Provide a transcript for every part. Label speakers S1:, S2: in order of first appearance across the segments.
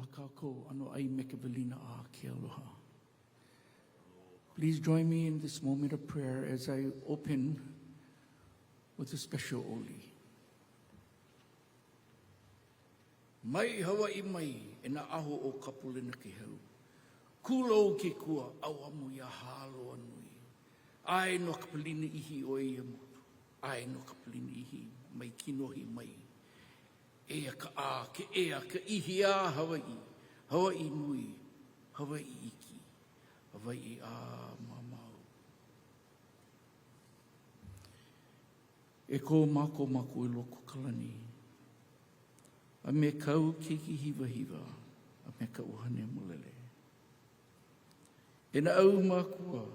S1: Hakako ano ai mekavelina a ke aloha. Please join me in this moment of prayer as I open with a special oli. Mai Hawaii mai e na aho o kapulina ke hau. Kulo ke kua awa mu ia halo anui. Ai no kapulina ihi o ia mutu. Ai no kapulina ihi mai kinohi mai. Ea ka a, ke ea, ka ihi a Hawaii. Hawaii nui, Hawaii iki. Hawaii a mamau. E ko mako mako i loko kalani. A me kau kiki hiva hiva. A me ka uhane mulele. E na au makua.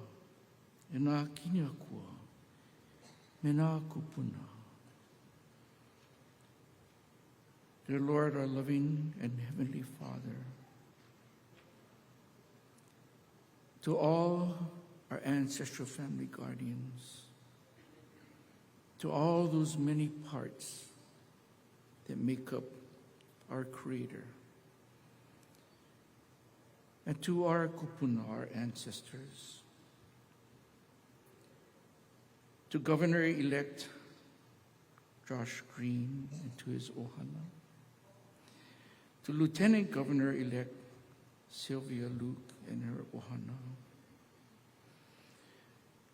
S1: E na kini akua. Me na kupuna. Dear Lord, our loving and heavenly Father, to all our ancestral family guardians, to all those many parts that make up our Creator, and to our kupuna, our ancestors, to Governor-elect Josh Green and to his ohana, to Lieutenant Governor-elect Sylvia Luke and her ohana,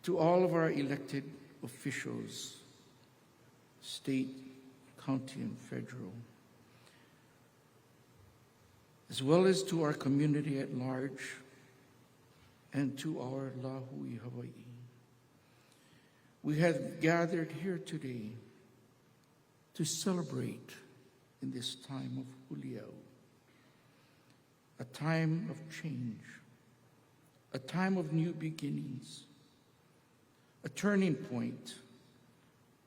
S1: to all of our elected officials, state, county, and federal, as well as to our community at large and to our Lahui Hawaii. We have gathered here today to celebrate in this time of Huliau, a time of change, a time of new beginnings, a turning point,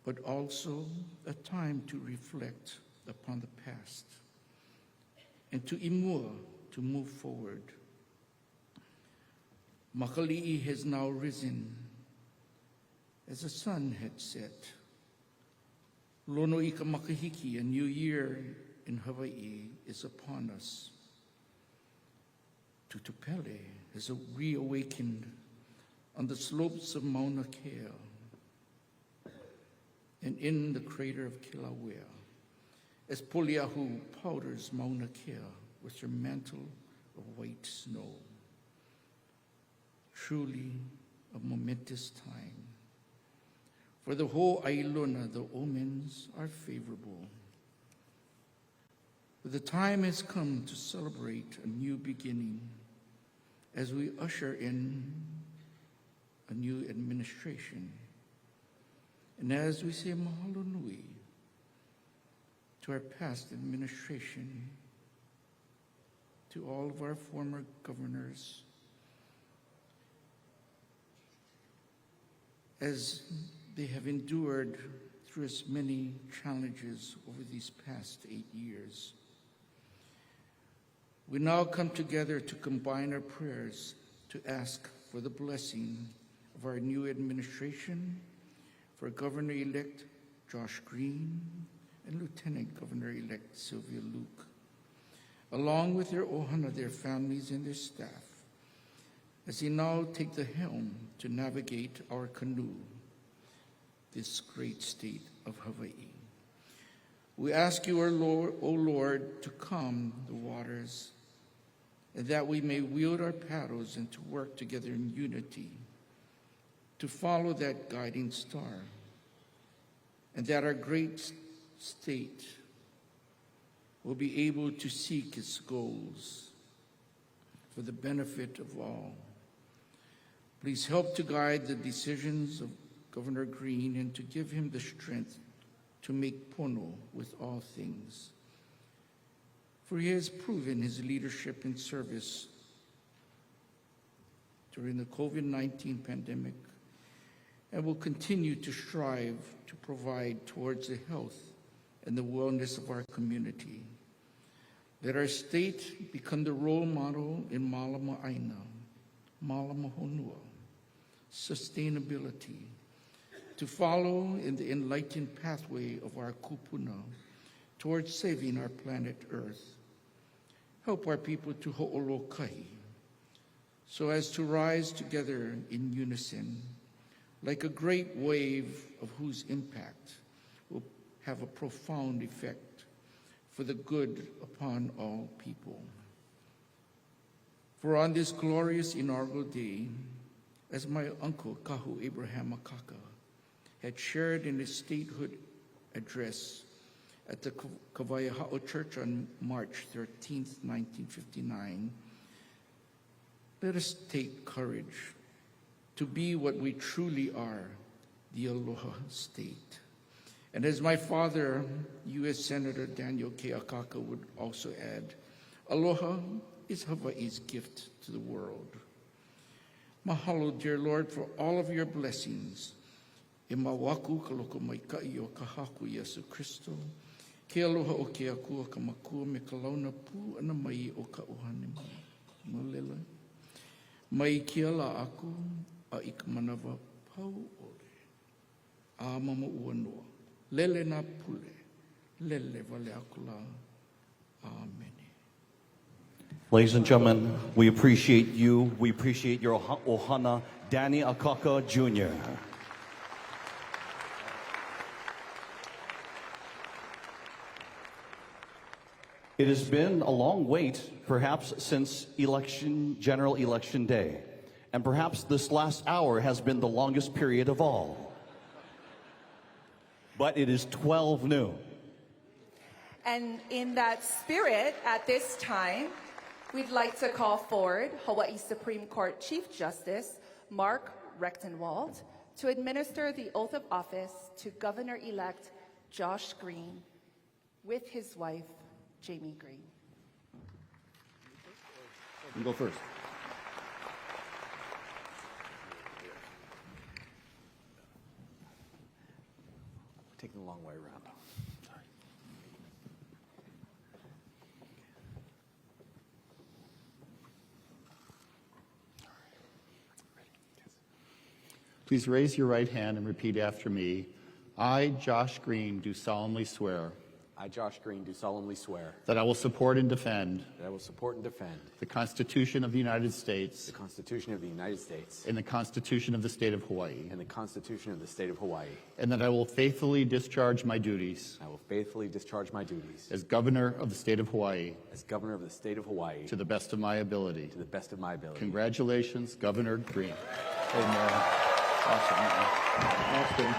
S1: but also a time to reflect upon the past and to imua, to move forward. Makali'i has now risen as the sun had set. Lono i ka makahiki, a new year in Hawaii is upon us. Tutupele has reawakened on the slopes of Mauna Kea and in the crater of Kilauea as Poliahu powders Mauna Kea with her mantle of white snow. Truly a momentous time. For the whole Ailona, the omens are favorable. But the time has come to celebrate a new beginning as we usher in a new administration. And as we say mahalo nui to our past administration, to all of our former governors, as they have endured through as many challenges over these past 8 years. We now come together to combine our prayers to ask for the blessing of our new administration, for Governor-elect Josh Green and Lieutenant Governor-elect Sylvia Luke, along with their ohana, their families, and their staff, as they now take the helm to navigate our canoe, this great state of Hawaii. We ask you, O Lord, to calm the waters, and that we may wield our paddles and to work together in unity, to follow that guiding star, and that our great state will be able to seek its goals for the benefit of all. Please help to guide the decisions of Governor Green and to give him the strength to make pono with all things. For he has proven his leadership and service during the COVID-19 pandemic and will continue to strive to provide towards the health and the wellness of our community. Let our state become the role model in Malama Aina, Malama Honua, sustainability, to follow in the enlightened pathway of our kupuna towards saving our planet Earth. Help our people to ho'olokai, so as to rise together in unison, like a great wave of whose impact will have a profound effect for the good upon all people. For on this glorious inaugural day, as my uncle Kahu Abraham Akaka had shared in his statehood address at the Kawaiahao Church on March 13th, 1959, let us take courage to be what we truly are, the Aloha State. And as my father, U.S. Senator Daniel K. Akaka, would also add, Aloha is Hawaii's gift to the world. Mahalo, dear Lord, for all of your blessings. E mawaku ka loko maikai o ka haku Yesu Kristo. Ke aloha o ke akua ka makua me ka launa pu ana mai o ka ohane malela. Mai ki ala aku a i ka manawa pau ore. A mama ua noa. Lele na pule. Lele vale aku la. Amen.
S2: Ladies and gentlemen, we appreciate you. We appreciate your ohana, Danny Akaka Jr. It has been a long wait, perhaps since general election day. And perhaps this last hour has been the longest period of all. But it is 12 noon.
S3: And in that spirit, at this time, we'd like to call forward Hawaii Supreme Court Chief Justice Mark Rechtenwald to administer the oath of office to Governor-elect Josh Green with his wife, Jamie Green.
S2: You go first.
S4: Taking the long way around.
S5: Please raise your right hand and repeat after me. I, Josh Green, do solemnly swear
S4: I, Josh Green, do solemnly swear
S5: that I will support and defend
S4: that I will support and defend
S5: the Constitution of the United States
S4: the Constitution of the United States
S5: and the Constitution of the State of Hawaii,
S4: and the Constitution of the State of Hawaii.
S5: and that I will faithfully discharge my duties
S4: I will faithfully discharge my duties
S5: as Governor of the State of Hawaii
S4: as Governor of the State of Hawaii
S5: to the best of my ability.
S4: to the best of my ability.
S5: Congratulations, Governor Green. Amen. Awesome, man. Awesome.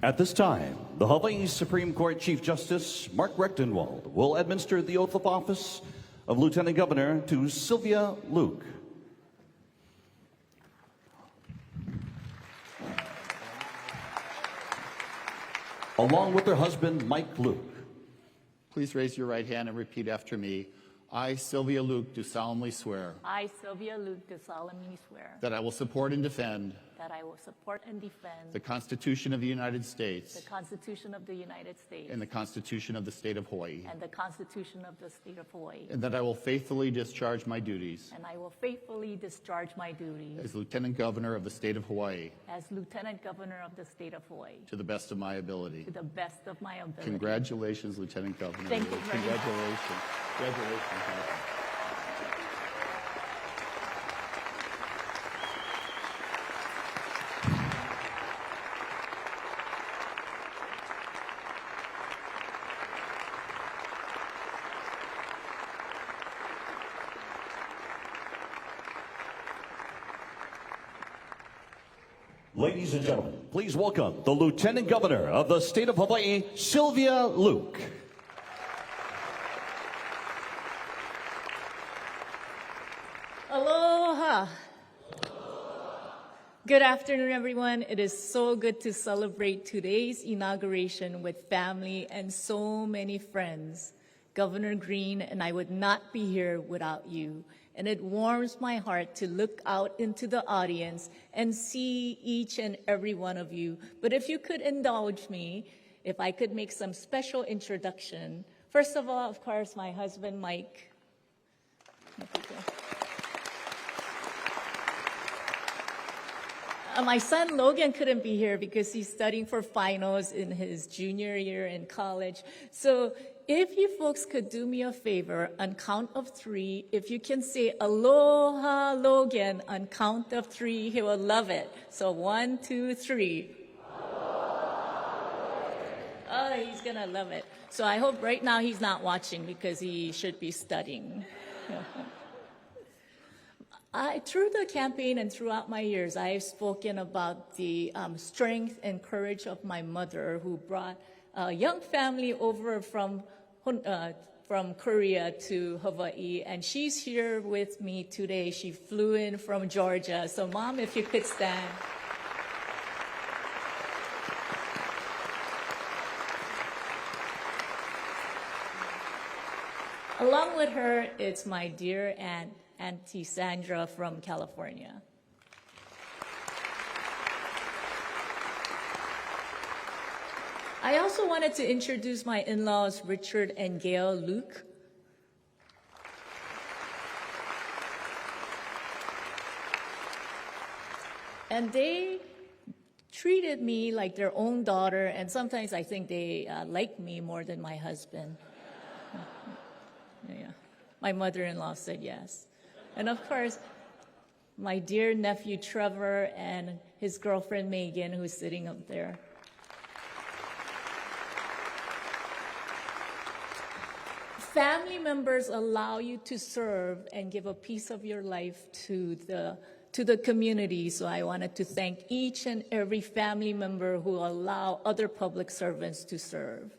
S2: At this time, the Hawaii Supreme Court Chief Justice Mark Rechtenwald will administer the oath of office of Lieutenant Governor to Sylvia Luke. Along with her husband, Mike Luke.
S5: Please raise your right hand and repeat after me. I, Sylvia Luke, do solemnly swear
S6: I, Sylvia Luke, do solemnly swear
S5: that I will support and defend
S6: that I will support and defend
S5: the Constitution of the United States
S6: the Constitution of the United States
S5: and the Constitution of the State of Hawaii,
S6: and the Constitution of the State of Hawaii,
S5: and that I will faithfully discharge my duties
S6: and I will faithfully discharge my duties
S5: as Lieutenant Governor of the State of Hawaii
S6: as Lieutenant Governor of the State of Hawaii
S5: to the best of my ability.
S6: to the best of my ability.
S5: Congratulations, Lieutenant Governor.
S6: Thank you very much.
S5: Congratulations. Congratulations.
S2: Ladies and gentlemen, please welcome the Lieutenant Governor of the State of Hawaii, Sylvia Luke.
S6: Aloha! Good afternoon, everyone. It is so good to celebrate today's inauguration with family and so many friends. Governor Green and I would not be here without you. And it warms my heart to look out into the audience and see each and every one of you. But if you could indulge me, if I could make some special introduction. First of all, of course, my husband, Mike. My son Logan couldn't be here because he's studying for finals in his junior year in college. So if you folks could do me a favor, on count of 3, if you can say Aloha Logan on count of 3, he will love it. So 1, 2, 3. Oh, he's gonna love it. So I hope right now he's not watching because he should be studying. Through the campaign and throughout my years, I have spoken about the strength and courage of my mother, who brought a young family over from Korea to Hawaii, and she's here with me today. She flew in from Georgia. So, Mom, if you could stand. Along with her, it's my dear aunt, Auntie Sandra from California. I also wanted to introduce my in-laws, Richard and Gail Luke. And they treated me like their own daughter, and sometimes I think they like me more than my husband. Yeah. My mother-in-law said yes. And of course, my dear nephew Trevor and his girlfriend Megan, who's sitting up there. Family members allow you to serve and give a piece of your life to the community. So I wanted to thank each and every family member who allow other public servants to serve.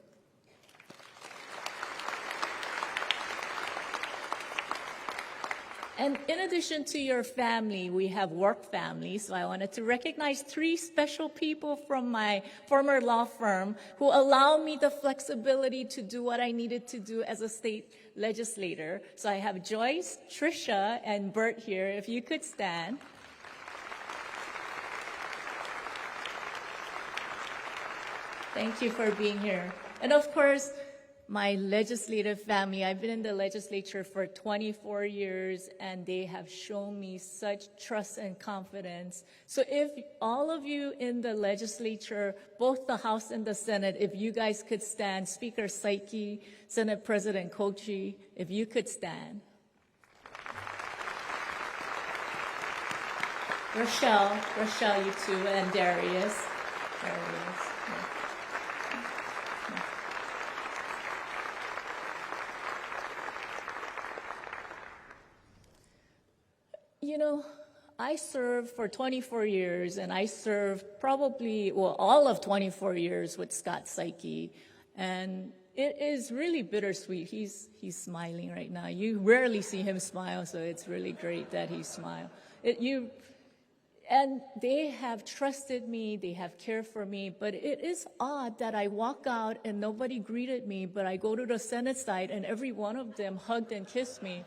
S6: And in addition to your family, we have work families. So I wanted to recognize 3 special people from my former law firm who allowed me the flexibility to do what I needed to do as a state legislator. So I have Joyce, Tricia, and Bert here. If you could stand. Thank you for being here. And of course, my legislative family. I've been in the legislature for 24 years, and they have shown me such trust and confidence. So if all of you in the legislature, both the House and the Senate, if you guys could stand, Speaker Saiki, Senate President Kochi, if you could stand. Rochelle, you too, and Darius. You know, I served for 24 years, and I served probably, well, all of 24 years with Scott Saiki, and it is really bittersweet. He's smiling right now. You rarely see him smile, so it's really great that he smiled. And they have trusted me, they have cared for me, but it is odd that I walk out and nobody greeted me, but I go to the Senate side and every one of them hugged and kissed me.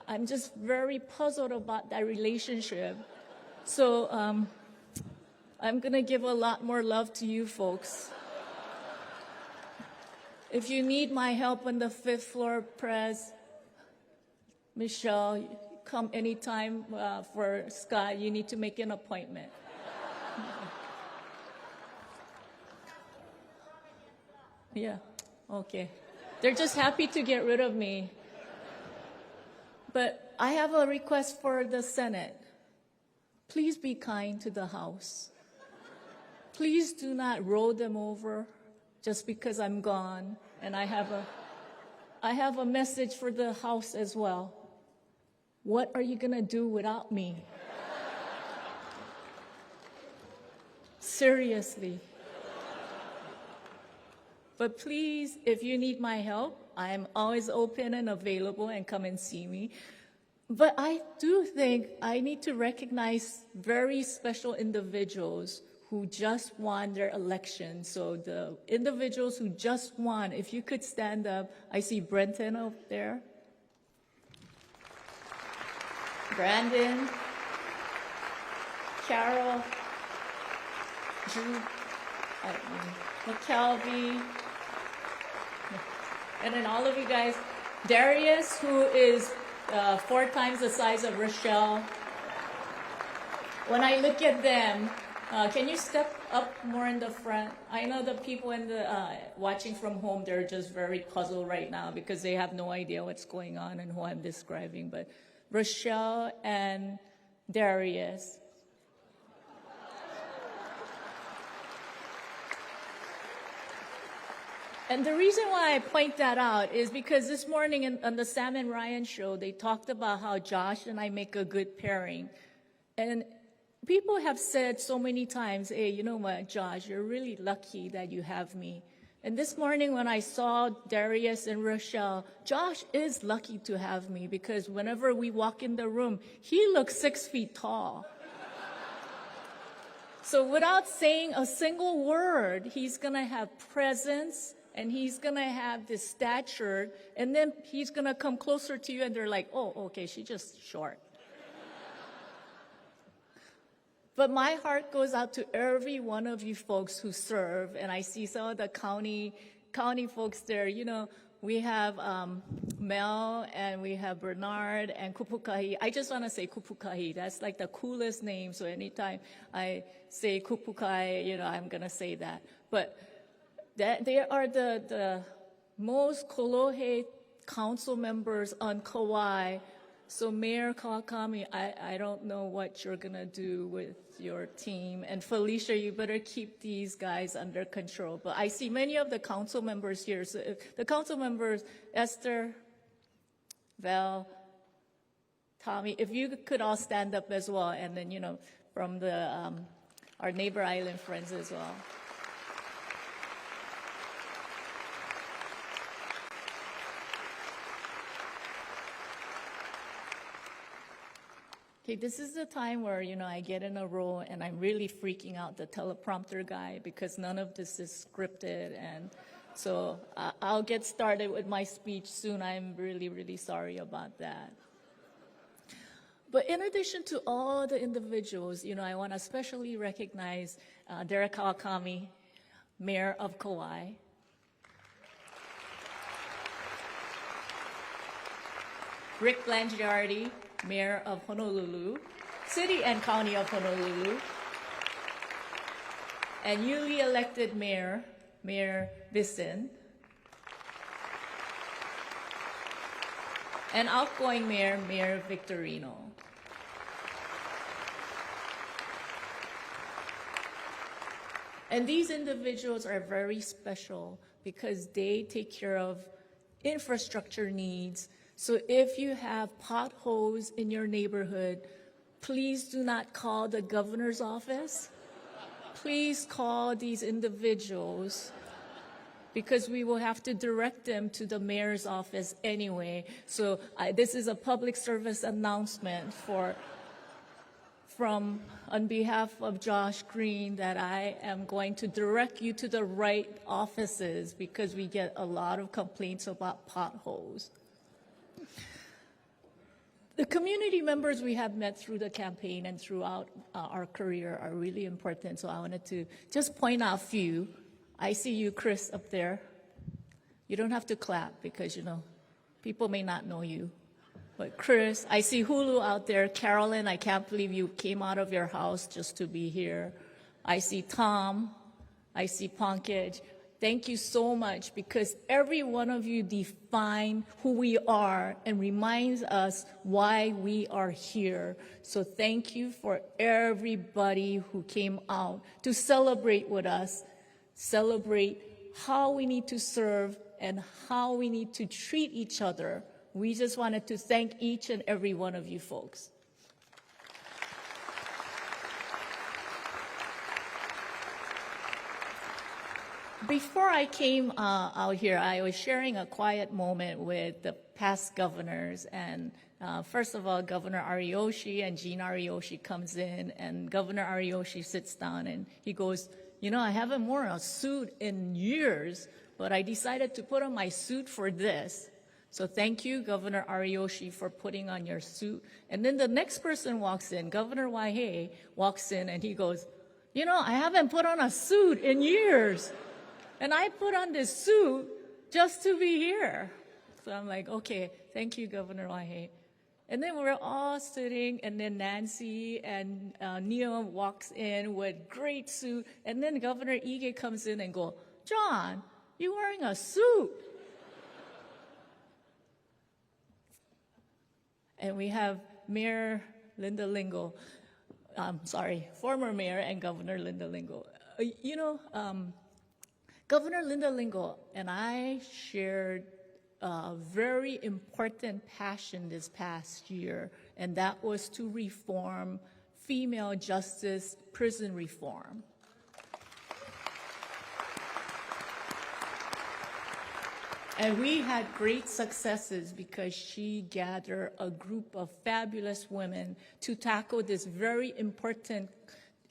S6: I'm just very puzzled about that relationship. So I'm going to give a lot more love to you folks. If you need my help on the 5th floor, Pres, Michelle, come anytime for Scott. You need to make an appointment. Yeah, okay. They're just happy to get rid of me. But I have a request for the Senate. Please be kind to the House. Please do not roll them over just because I'm gone. And I have a message for the House as well. What are you going to do without me? Seriously. But please, if you need my help, I am always open and available, and come and see me. But I do think I need to recognize very special individuals who just won their election. So the individuals who just won, if you could stand up. I see Brenton up there. Brandon, Carol, Jude, McKelvey, and then all of you guys. Darius, who is 4 times the size of Rochelle. When I look at them, can you step up more in the front? I know the people in the watching from home, they're just very puzzled right now because they have no idea what's going on and who I'm describing. But Rochelle and Darius. And the reason why I point that out is because this morning on the Sam and Ryan show, they talked about how Josh and I make a good pairing. And people have said so many times, hey, you know what, Josh, you're really lucky that you have me. And this morning when I saw Darius and Rochelle, Josh is lucky to have me because whenever we walk in the room, he looks 6 feet tall. So without saying a single word, he's going to have presence and he's going to have this stature, and then he's going to come closer to you and they're like, oh, okay, she's just short. But my heart goes out to every one of you folks who serve, and I see some of the county folks there. You know, we have Mel, and we have Bernard, and Kupukahi. I just want to say Kupukahi. That's like the coolest name, so anytime I say Kupukahi, you know, I'm going to say that. But they are the most Kolohe council members on Kauai. So Mayor Kawakami, I don't know what you're going to do with your team. And Felicia, you better keep these guys under control. But I see many of the council members here. So if the council members, Esther, Val, Tommy, if you could all stand up as well. And then, you know, from the our neighbor island friends as well. Okay, this is the time where, you know, I get in a role and I'm really freaking out the teleprompter guy because none of this is scripted. And so I'll get started with my speech soon. I'm really, really sorry about that. But in addition to all the individuals, you know, I want to especially recognize Derek Kawakami, Mayor of Kauai. Rick Blangiardi, Mayor of Honolulu, City and County of Honolulu, and newly elected Mayor Bissen, and outgoing Mayor Victorino. And these individuals are very special because they take care of infrastructure needs. So if you have potholes in your neighborhood, please do not call the governor's office. Please call these individuals because we will have to direct them to the mayor's office anyway. So this is a public service announcement on behalf of Josh Green that I am going to direct you to the right offices because we get a lot of complaints about potholes. The community members we have met through the campaign and throughout our career are really important, so I wanted to just point out a few. I see you, Chris, up there. You don't have to clap because, you know, people may not know you. But Chris, I see Hulu out there. Carolyn, I can't believe you came out of your house just to be here. I see Tom. I see Pankaj. Thank you so much because every one of you define who we are and reminds us why we are here. So thank you for everybody who came out to celebrate with us, celebrate how we need to serve and how we need to treat each other. We just wanted to thank each and every one of you folks. Before I came out here, I was sharing a quiet moment with the past governors. And first of all, Governor Ariyoshi and Gene Ariyoshi comes in, and Governor Ariyoshi sits down and he goes, you know, I haven't worn a suit in years, but I decided to put on my suit for this. So thank you, Governor Ariyoshi, for putting on your suit. And then the next person walks in, Governor Waihee walks in, and he goes, you know, I haven't put on a suit in years. And I put on this suit just to be here. So I'm like, okay, thank you, Governor Waihee. And then we're all sitting, and then Nancy and Neil walks in with great suit, and then Governor Ige comes in and go, John, you're wearing a suit. And we have Mayor Linda Lingle, former Mayor and Governor Linda Lingle. Governor Linda Lingle and I shared a very important passion this past year, and that was to reform female justice prison reform. And we had great successes because she gathered a group of fabulous women to tackle this very important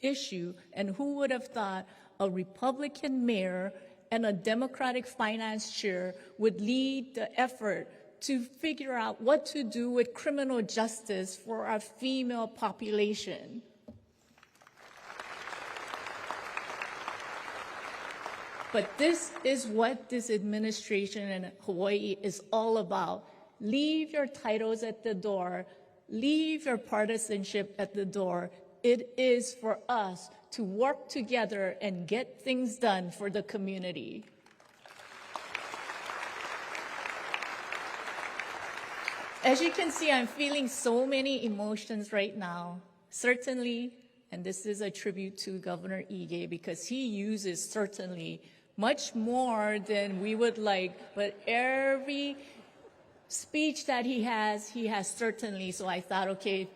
S6: issue. And who would have thought a Republican mayor and a Democratic finance chair would lead the effort to figure out what to do with criminal justice for our female population. But this is what this administration in Hawaii is all about. Leave your titles at the door. Leave your partisanship at the door. It is for us to work together and get things done for the community. As you can see, I'm feeling so many emotions right now. Certainly, and this is a tribute to Governor Ige because he uses certainly much more than we would like, but every speech that he has certainly. So I thought, okay,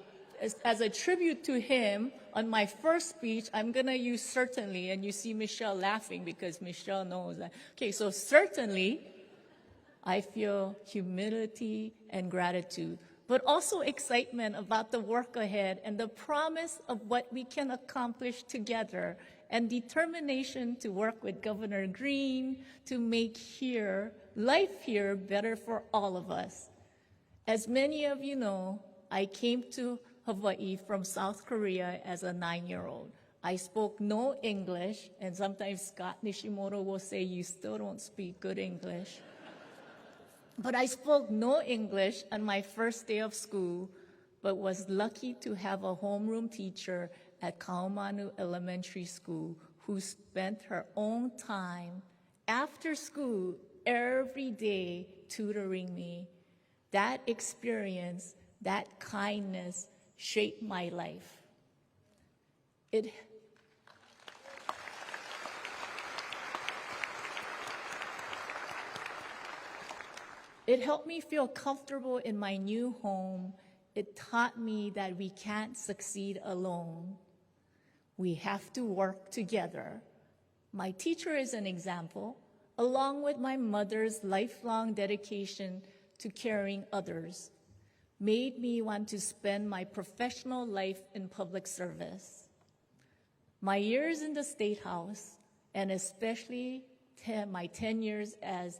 S6: as a tribute to him, on my first speech, I'm going to use certainly, and you see Michelle laughing because Michelle knows that. Okay, so certainly, I feel humility and gratitude, but also excitement about the work ahead and the promise of what we can accomplish together, and determination to work with Governor Green to make life here better for all of us. As many of you know, I came to Hawaii from South Korea as a 9-year-old. I spoke no English, and sometimes Scott Nishimoto will say, you still don't speak good English. But I spoke no English on my first day of school, but was lucky to have a homeroom teacher at Kaumanu Elementary School who spent her own time after school every day tutoring me. That experience, that kindness shaped my life. It helped me feel comfortable in my new home. It taught me that we can't succeed alone. We have to work together. My teacher is an example, along with my mother's lifelong dedication to caring others, made me want to spend my professional life in public service. My years in the State House, and especially my 10 years as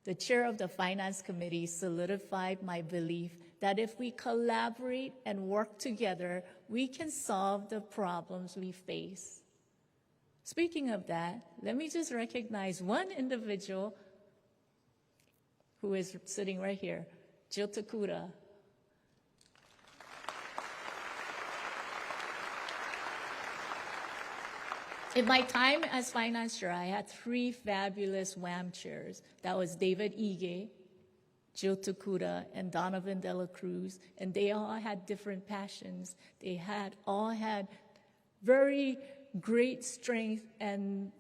S6: the chair of the Finance Committee, solidified my belief that if we collaborate and work together, we can solve the problems we face. Speaking of that, let me just recognize one individual who is sitting right here, Jill Takuda. In my time as finance chair, I had 3 fabulous WAM chairs. That was David Ige, Jill Takuda, and Donovan Dela Cruz, and they all had different passions. They all had very great strengths and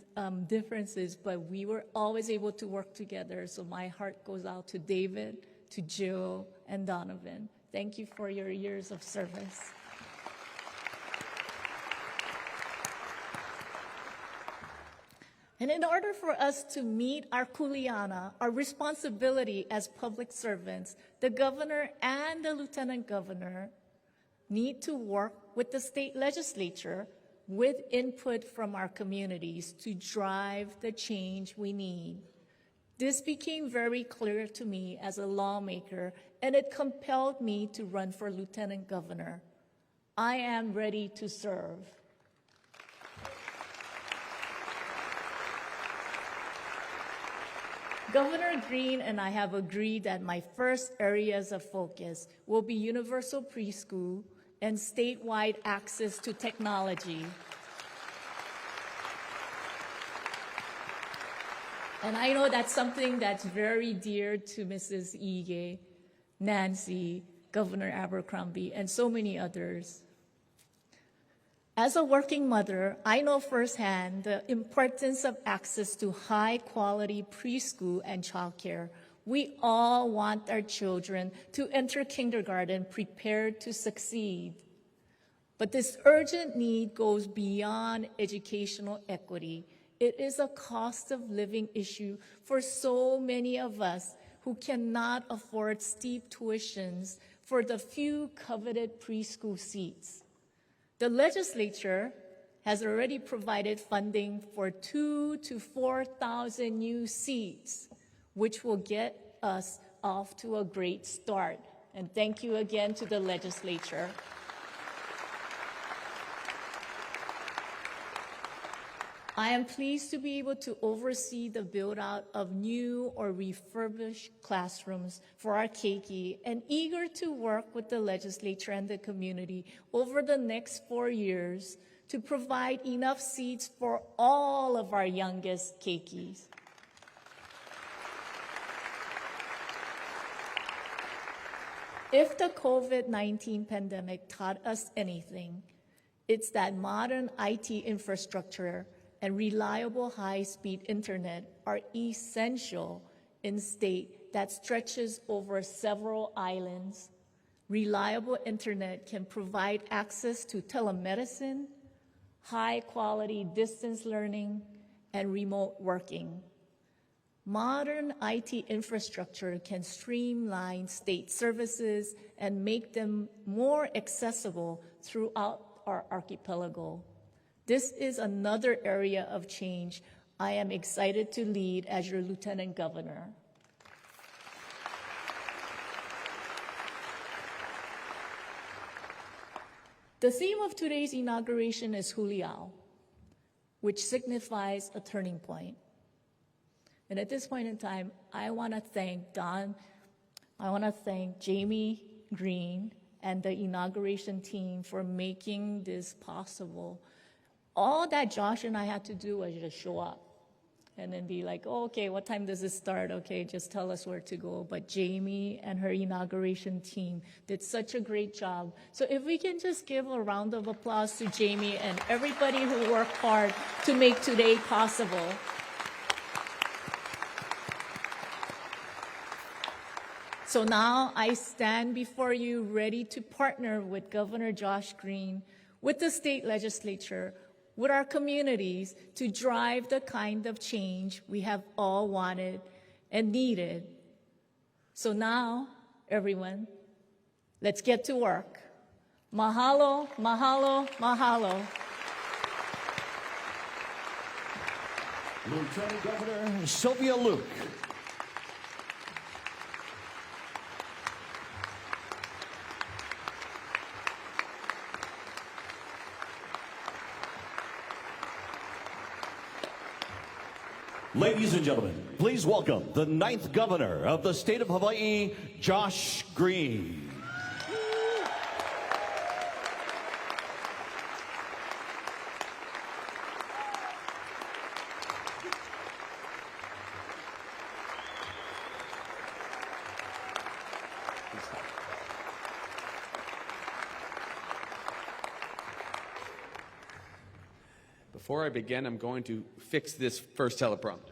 S6: differences, but we were always able to work together. So my heart goes out to David, to Jill, and Donovan. Thank you for your years of service. And in order for us to meet our kuleana, our responsibility as public servants, the governor and the lieutenant governor need to work with the state legislature with input from our communities to drive the change we need. This became very clear to me as a lawmaker, and it compelled me to run for lieutenant governor. I am ready to serve. Governor Green and I have agreed that my first areas of focus will be universal preschool and statewide access to technology. And I know that's something that's very dear to Mrs. Ige, Nancy, Governor Abercrombie, and so many others. As a working mother, I know firsthand the importance of access to high-quality preschool and childcare. We all want our children to enter kindergarten prepared to succeed. But this urgent need goes beyond educational equity. It is a cost of living issue for so many of us who cannot afford steep tuitions for the few coveted preschool seats. The legislature has already provided funding for 2,000 to 4,000 new seats, which will get us off to a great start. And thank you again to the legislature. I am pleased to be able to oversee the build-out of new or refurbished classrooms for our keiki and eager to work with the legislature and the community over the next 4 years to provide enough seats for all of our youngest keikis. If the COVID-19 pandemic taught us anything, it's that modern IT infrastructure and reliable high-speed internet are essential in a state that stretches over several islands. Reliable internet can provide access to telemedicine, high-quality distance learning, and remote working. Modern IT infrastructure can streamline state services and make them more accessible throughout our archipelago. This is another area of change I am excited to lead as your Lieutenant Governor. The theme of today's inauguration is Huliao, which signifies a turning point. And at this point in time, I want to thank Jamie Green and the inauguration team for making this possible. All that Josh and I had to do was just show up and then be like, oh, okay, what time does it start? Okay, just tell us where to go. But Jamie and her inauguration team did such a great job. So if we can just give a round of applause to Jamie and everybody who worked hard to make today possible. So now I stand before you ready to partner with Governor Josh Green, with the state legislature, with our communities to drive the kind of change we have all wanted and needed. So now, everyone, let's get to work. Mahalo, mahalo, mahalo.
S2: Lieutenant Governor Sylvia Luke. Ladies and gentlemen, please welcome the 9th Governor of the State of Hawaii, Josh Green.
S4: Before I begin, I'm going to fix this first teleprompter.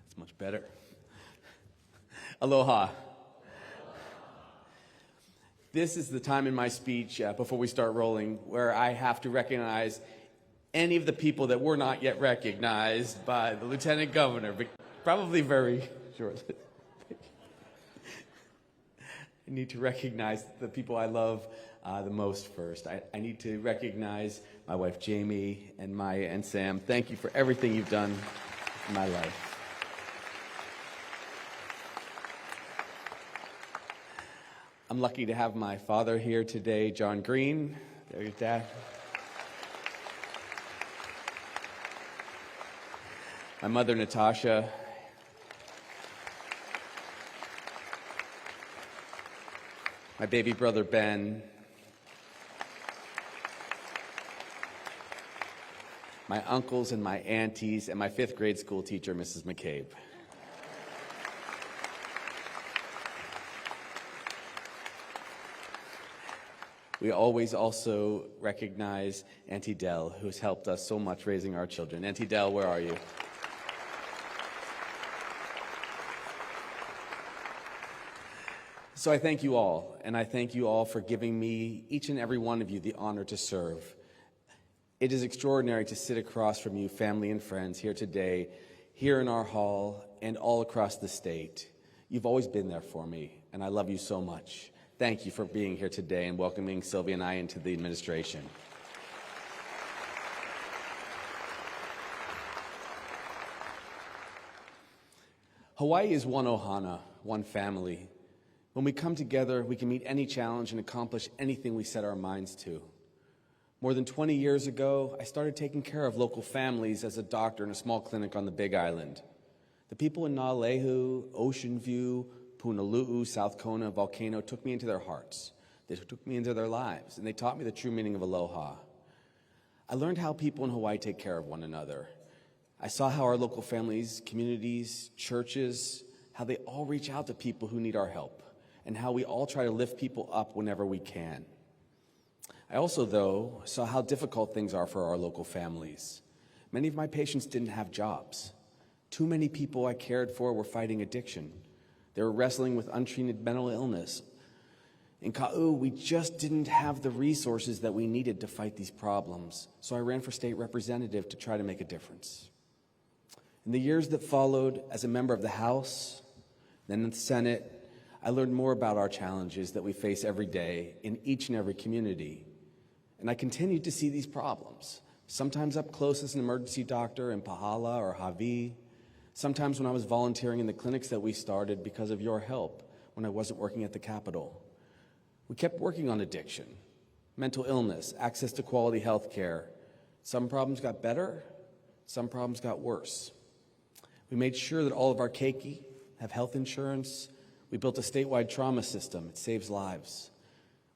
S4: That's much better. Aloha. This is the time in my speech before we start rolling where I have to recognize any of the people that were not yet recognized by the Lieutenant Governor, but probably very shortly. I need to recognize the people I love the most first. I need to recognize my wife Jamie and Maya and Sam. Thank you for everything you've done in my life. I'm lucky to have my father here today, John Green. There's your dad. My mother, Natasha. My baby brother, Ben. My uncles and my aunties, and my 5th grade school teacher, Mrs. McCabe. We always also recognize Auntie Dell, who has helped us so much raising our children. Auntie Dell, where are you? So I thank you all, and I thank you all for giving me, each and every one of you, the honor to serve. It is extraordinary to sit across from you, family and friends, here today, here in our hall, and all across the state. You've always been there for me, and I love you so much. Thank you for being here today and welcoming Sylvia and I into the administration. Hawaii is one ohana, one family. When we come together, we can meet any challenge and accomplish anything we set our minds to. More than 20 years ago, I started taking care of local families as a doctor in a small clinic on the Big Island. The people in Naalehu, Ocean View, Punalu'u, South Kona, Volcano took me into their hearts. They took me into their lives, and they taught me the true meaning of aloha. I learned how people in Hawaii take care of one another. I saw how our local families, communities, churches, how they all reach out to people who need our help, and how we all try to lift people up whenever we can. I also, though, saw how difficult things are for our local families. Many of my patients didn't have jobs. Too many people I cared for were fighting addiction. They were wrestling with untreated mental illness. In Ka'u, we just didn't have the resources that we needed to fight these problems, so I ran for state representative to try to make a difference. In the years that followed, as a member of the House, then in the Senate, I learned more about our challenges that we face every day in each and every community. And I continued to see these problems, sometimes up close as an emergency doctor in Pahala or Hawi, sometimes when I was volunteering in the clinics that we started because of your help when I wasn't working at the Capitol. We kept working on addiction, mental illness, access to quality health care. Some problems got better, some problems got worse. We made sure that all of our keiki have health insurance. We built a statewide trauma system. It saves lives.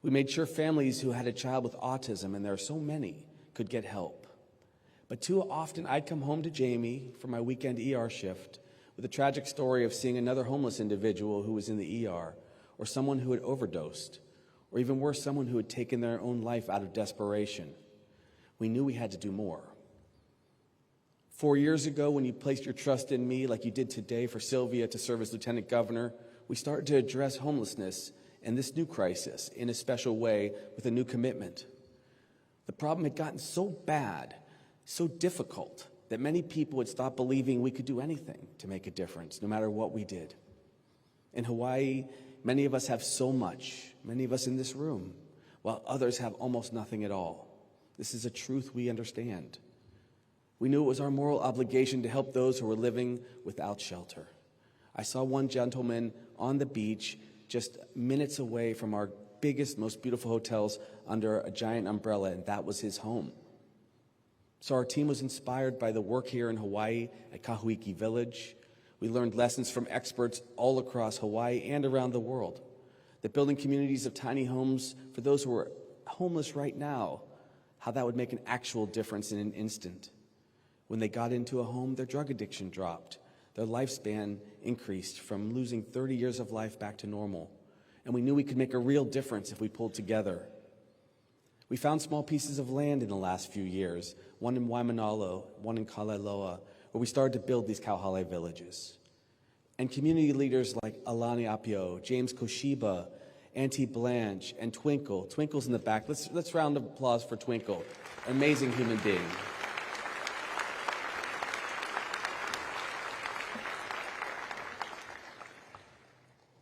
S4: We made sure families who had a child with autism, and there are so many, could get help. But too often, I'd come home to Jamie for my weekend ER shift with a tragic story of seeing another homeless individual who was in the ER, or someone who had overdosed, or even worse, someone who had taken their own life out of desperation. We knew we had to do more. 4 years ago, when you placed your trust in me like you did today for Sylvia to serve as Lieutenant Governor, we started to address homelessness and this new crisis in a special way with a new commitment. The problem had gotten so bad, so difficult, that many people had stopped believing we could do anything to make a difference, no matter what we did. In Hawaii, many of us have so much, many of us in this room, while others have almost nothing at all. This is a truth we understand. We knew it was our moral obligation to help those who were living without shelter. I saw one gentleman on the beach just minutes away from our biggest, most beautiful hotels under a giant umbrella, and that was his home. So our team was inspired by the work here in Hawaii at Kahuiki Village. We learned lessons from experts all across Hawaii and around the world, that building communities of tiny homes for those who are homeless right now, how that would make an actual difference in an instant. When they got into a home, their drug addiction dropped. Their lifespan increased from losing 30 years of life back to normal. And we knew we could make a real difference if we pulled together. We found small pieces of land in the last few years, one in Waimanalo, one in Kalaeloa, where we started to build these Kauhale villages. And community leaders like Alani Apio, James Koshiba, Auntie Blanche, and Twinkle. Twinkle's in the back. Let's round of applause for Twinkle, an amazing human being.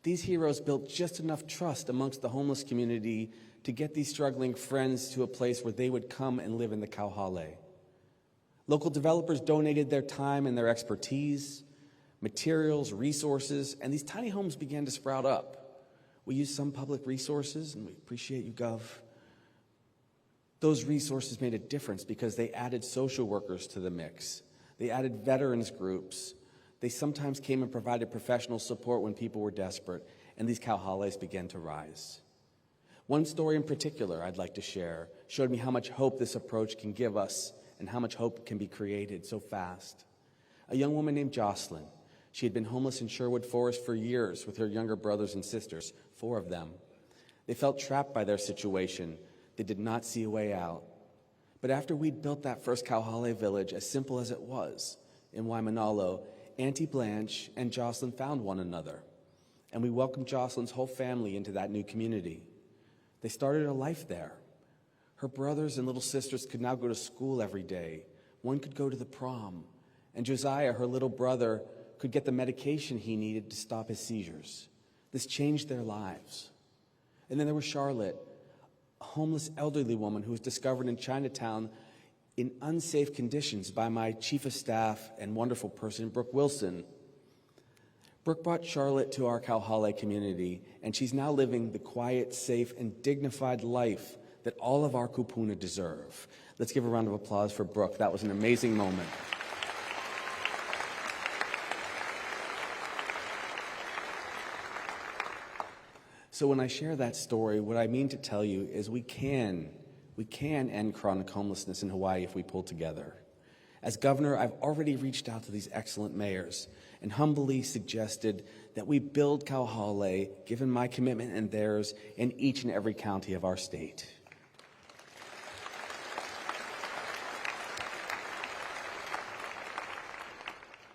S4: These heroes built just enough trust amongst the homeless community to get these struggling friends to a place where they would come and live in the kauhale. Local developers donated their time and their expertise, materials, resources, and these tiny homes began to sprout up. We used some public resources, and we appreciate you, Gov. Those resources made a difference because they added social workers to the mix. They added veterans groups. They sometimes came and provided professional support when people were desperate, and these kauhales began to rise. One story in particular I'd like to share showed me how much hope this approach can give us and how much hope can be created so fast. A young woman named Jocelyn. She had been homeless in Sherwood Forest for years with her younger brothers and sisters, 4 of them. They felt trapped by their situation. They did not see a way out. But after we'd built that first kauhale village, as simple as it was, in Waimanalo, Auntie Blanche and Jocelyn found one another, and we welcomed Jocelyn's whole family into that new community. They started a life there. Her brothers and little sisters could now go to school every day. One could go to the prom, and Josiah, her little brother, could get the medication he needed to stop his seizures. This changed their lives. And then there was Charlotte, a homeless elderly woman who was discovered in Chinatown in unsafe conditions by my chief of staff and wonderful person, Brooke Wilson. Brooke brought Charlotte to our kauhale community, and she's now living the quiet, safe, and dignified life that all of our kupuna deserve. Let's give a round of applause for Brooke. That was an amazing moment. So when I share that story, what I mean to tell you is we can end chronic homelessness in Hawaii if we pull together. As governor, I've already reached out to these excellent mayors and humbly suggested that we build kauhale, given my commitment and theirs, in each and every county of our state.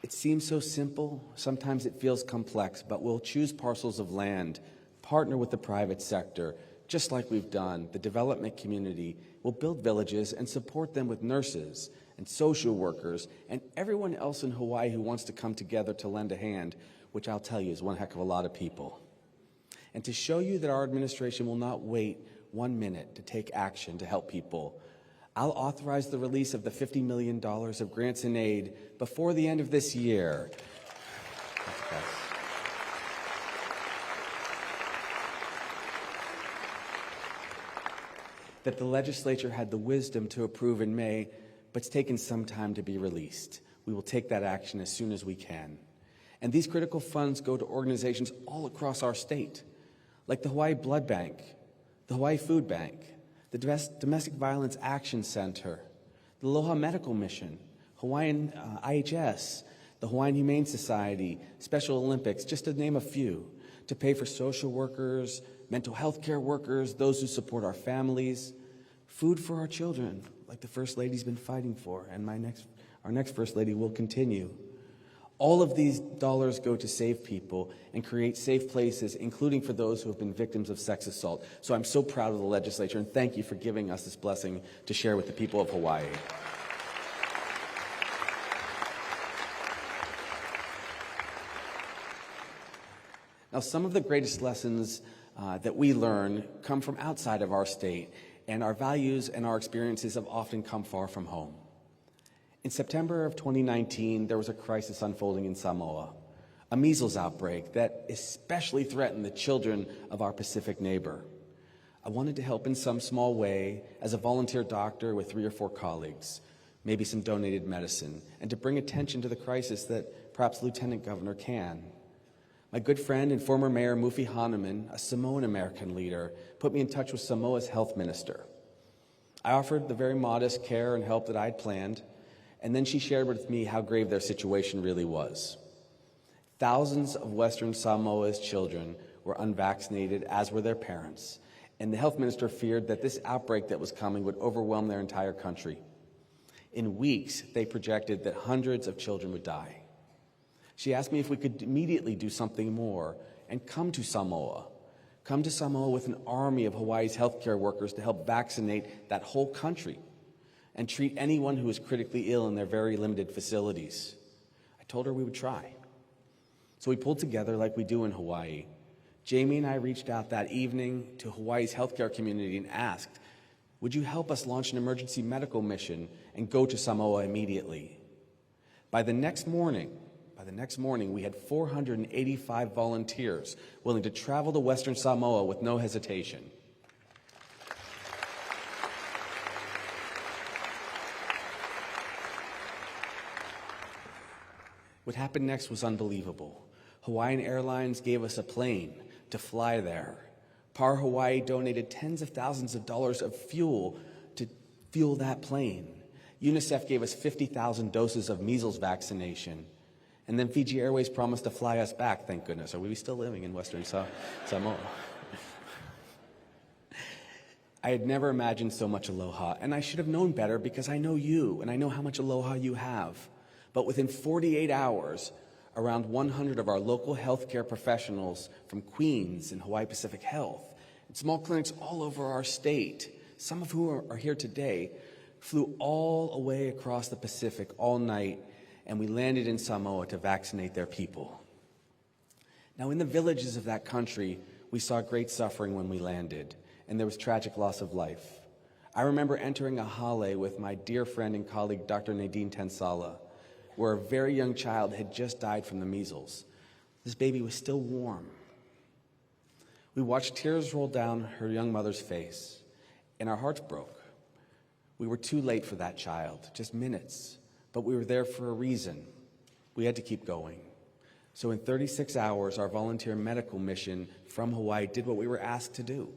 S4: It seems so simple, sometimes it feels complex, but we'll choose parcels of land, partner with the private sector, just like we've done. The development community will build villages and support them with nurses and social workers and everyone else in Hawaii who wants to come together to lend a hand, which I'll tell you is one heck of a lot of people. And to show you that our administration will not wait 1 minute to take action to help people, I'll authorize the release of the $50 million of grants and aid before the end of this year. That the legislature had the wisdom to approve in May, but it's taken some time to be released. We will take that action as soon as we can. And these critical funds go to organizations all across our state, like the Hawaii Blood Bank, the Hawaii Food Bank, the Domestic Violence Action Center, the Aloha Medical Mission, Hawaiian IHS, the Hawaiian Humane Society, Special Olympics, just to name a few, to pay for social workers, mental health care workers, those who support our families, food for our children, like the First Lady's been fighting for, and our next First Lady will continue. All of these dollars go to save people and create safe places, including for those who have been victims of sex assault. So I'm so proud of the legislature, and thank you for giving us this blessing to share with the people of Hawaii. Now, some of the greatest lessons that we learn come from outside of our state, and our values and our experiences have often come far from home. In September of 2019, there was a crisis unfolding in Samoa, a measles outbreak that especially threatened the children of our Pacific neighbor. I wanted to help in some small way as a volunteer doctor with 3 or 4 colleagues, maybe some donated medicine, and to bring attention to the crisis that perhaps the Lieutenant Governor can. My good friend and former Mayor Mufi Hahnemann, a Samoan-American leader, put me in touch with Samoa's health minister. I offered the very modest care and help that I'd planned, and then she shared with me how grave their situation really was. Thousands of Western Samoa's children were unvaccinated, as were their parents, and the health minister feared that this outbreak that was coming would overwhelm their entire country. In weeks, they projected that hundreds of children would die. She asked me if we could immediately do something more and come to Samoa with an army of Hawaii's healthcare workers to help vaccinate that whole country and treat anyone who is critically ill in their very limited facilities. I told her we would try. So we pulled together like we do in Hawaii. Jamie and I reached out that evening to Hawaii's healthcare community and asked, would you help us launch an emergency medical mission and go to Samoa immediately? By the next morning, we had 485 volunteers willing to travel to Western Samoa with no hesitation. What happened next was unbelievable. Hawaiian Airlines gave us a plane to fly there. Par Hawaii donated tens of thousands of dollars of fuel to fuel that plane. UNICEF gave us 50,000 doses of measles vaccination. And then Fiji Airways promised to fly us back, thank goodness. Are we still living in Western Samoa? I had never imagined so much aloha, and I should have known better because I know you, and I know how much aloha you have. But within 48 hours, around 100 of our local healthcare professionals from Queens and Hawaii Pacific Health and small clinics all over our state, some of whom are here today, flew all the way across the Pacific all night, and we landed in Samoa to vaccinate their people. Now, in the villages of that country, we saw great suffering when we landed, and there was tragic loss of life. I remember entering a hale with my dear friend and colleague, Dr. Nadine Tensala, where a very young child had just died from the measles. This baby was still warm. We watched tears roll down her young mother's face, and our hearts broke. We were too late for that child, just minutes, but we were there for a reason. We had to keep going. So in 36 hours, our volunteer medical mission from Hawaii did what we were asked to do.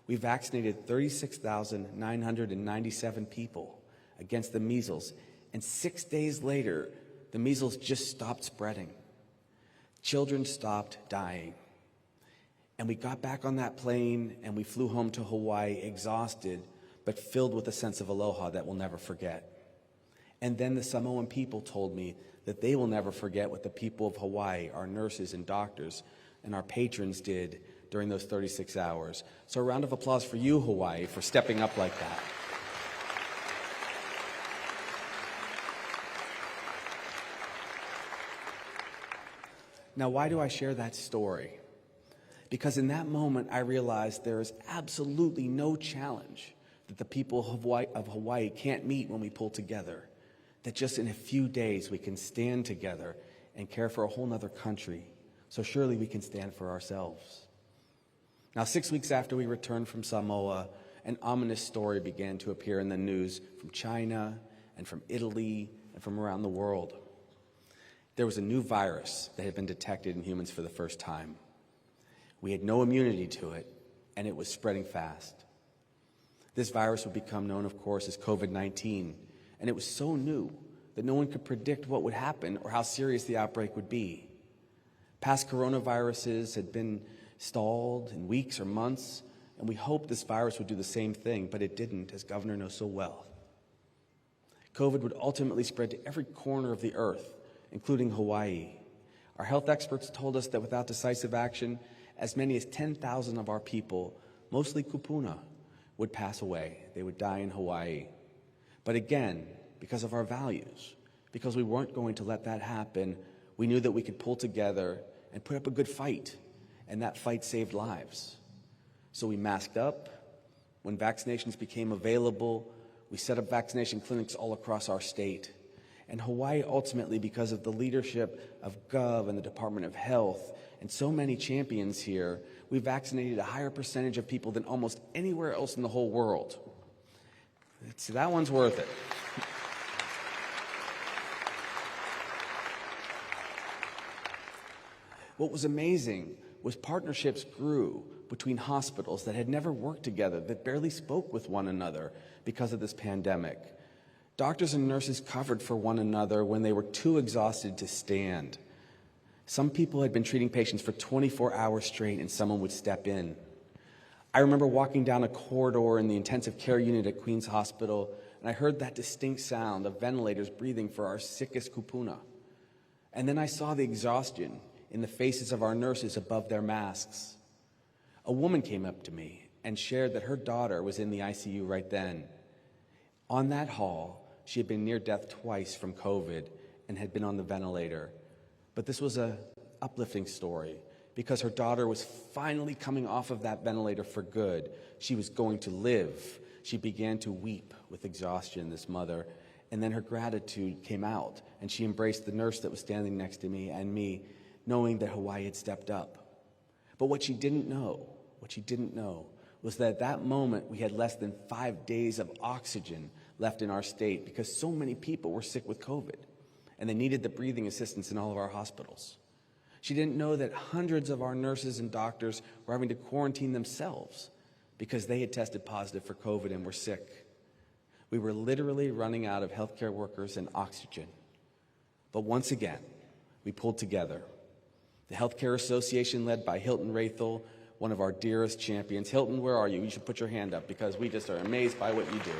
S4: We vaccinated 36,997 people against the measles, and 6 days later, the measles just stopped spreading. Children stopped dying. And we got back on that plane and we flew home to Hawaii exhausted, but filled with a sense of aloha that we'll never forget. And then the Samoan people told me that they will never forget what the people of Hawaii, our nurses and doctors, and our patrons did during those 36 hours. So a round of applause for you, Hawaii, for stepping up like that. Now, why do I share that story? Because in that moment, I realized there is absolutely no challenge that the people of Hawaii can't meet when we pull together. That just in a few days, we can stand together and care for a whole nother country. So surely we can stand for ourselves. Now, 6 weeks after we returned from Samoa, an ominous story began to appear in the news from China and from Italy and from around the world. There was a new virus that had been detected in humans for the first time. We had no immunity to it, and it was spreading fast. This virus would become known, of course, as COVID-19, and it was so new that no one could predict what would happen or how serious the outbreak would be. Past coronaviruses had been stalled in weeks or months, and we hoped this virus would do the same thing, but it didn't, as Governor knows so well. COVID would ultimately spread to every corner of the earth, including Hawaii. Our health experts told us that without decisive action, as many as 10,000 of our people, mostly kupuna, would pass away. They would die in Hawaii. But again, because of our values, because we weren't going to let that happen, we knew that we could pull together and put up a good fight, and that fight saved lives. So we masked up. When vaccinations became available, we set up vaccination clinics all across our state. And Hawaii ultimately, because of the leadership of Gov and the Department of Health and so many champions here, we vaccinated a higher percentage of people than almost anywhere else in the whole world. So that one's worth it. What was amazing was partnerships grew between hospitals that had never worked together, that barely spoke with one another because of this pandemic. Doctors and nurses covered for one another when they were too exhausted to stand. Some people had been treating patients for 24 hours straight, and someone would step in. I remember walking down a corridor in the intensive care unit at Queens Hospital, and I heard that distinct sound of ventilators breathing for our sickest kupuna. And then I saw the exhaustion in the faces of our nurses above their masks. A woman came up to me and shared that her daughter was in the ICU right then. On that hall, she had been near death twice from COVID and had been on the ventilator. But this was an uplifting story because her daughter was finally coming off of that ventilator for good. She was going to live. She began to weep with exhaustion, this mother, and then her gratitude came out, and she embraced the nurse that was standing next to me, knowing that Hawaii had stepped up. But what she didn't know was that at that moment we had less than 5 days of oxygen left in our state because so many people were sick with COVID, and they needed the breathing assistance in all of our hospitals. She didn't know that hundreds of our nurses and doctors were having to quarantine themselves because they had tested positive for COVID and were sick. We were literally running out of healthcare workers and oxygen. But once again, we pulled together. The Healthcare Association, led by Hilton Rathel, one of our dearest champions. Hilton, where are you? You should put your hand up because we just are amazed by what you do.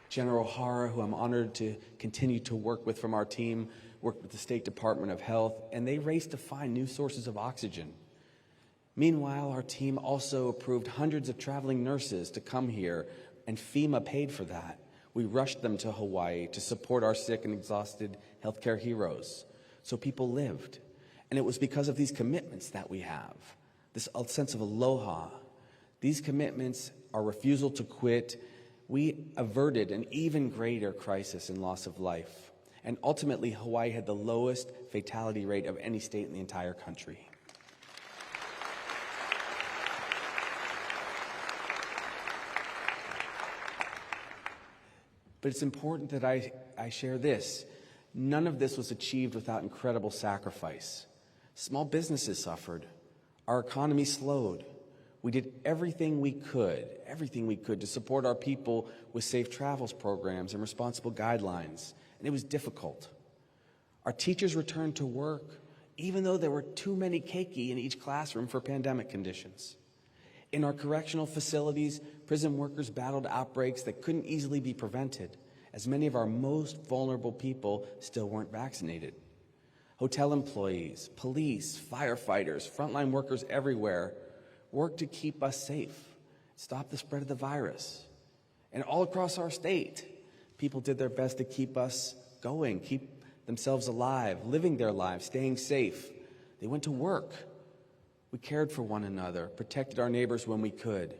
S4: General Hara, who I'm honored to continue to work with from our team, worked with the State Department of Health, and they raced to find new sources of oxygen. Meanwhile, our team also approved hundreds of traveling nurses to come here, and FEMA paid for that. We rushed them to Hawaii to support our sick and exhausted healthcare heroes, so people lived. And it was because of these commitments that we have, this sense of aloha. These commitments, our refusal to quit, we averted an even greater crisis and loss of life. And ultimately, Hawaii had the lowest fatality rate of any state in the entire country. But it's important that I share this. None of this was achieved without incredible sacrifice. Small businesses suffered. Our economy slowed. We did everything we could to support our people with safe travels programs and responsible guidelines, and it was difficult. Our teachers returned to work, even though there were too many keiki in each classroom for pandemic conditions. In our correctional facilities, prison workers battled outbreaks that couldn't easily be prevented, as many of our most vulnerable people still weren't vaccinated. Hotel employees, police, firefighters, frontline workers everywhere worked to keep us safe, stop the spread of the virus. And all across our state, people did their best to keep us going, keep themselves alive, living their lives, staying safe. They went to work. We cared for one another, protected our neighbors when we could.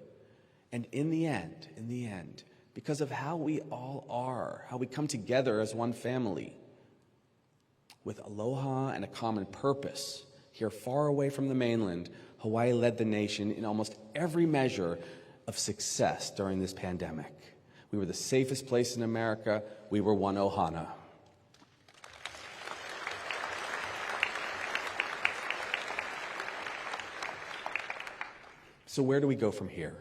S4: And in the end, because of how we all are, how we come together as one family, with aloha and a common purpose, here far away from the mainland, Hawaii led the nation in almost every measure of success during this pandemic. We were the safest place in America. We were one ohana. So where do we go from here?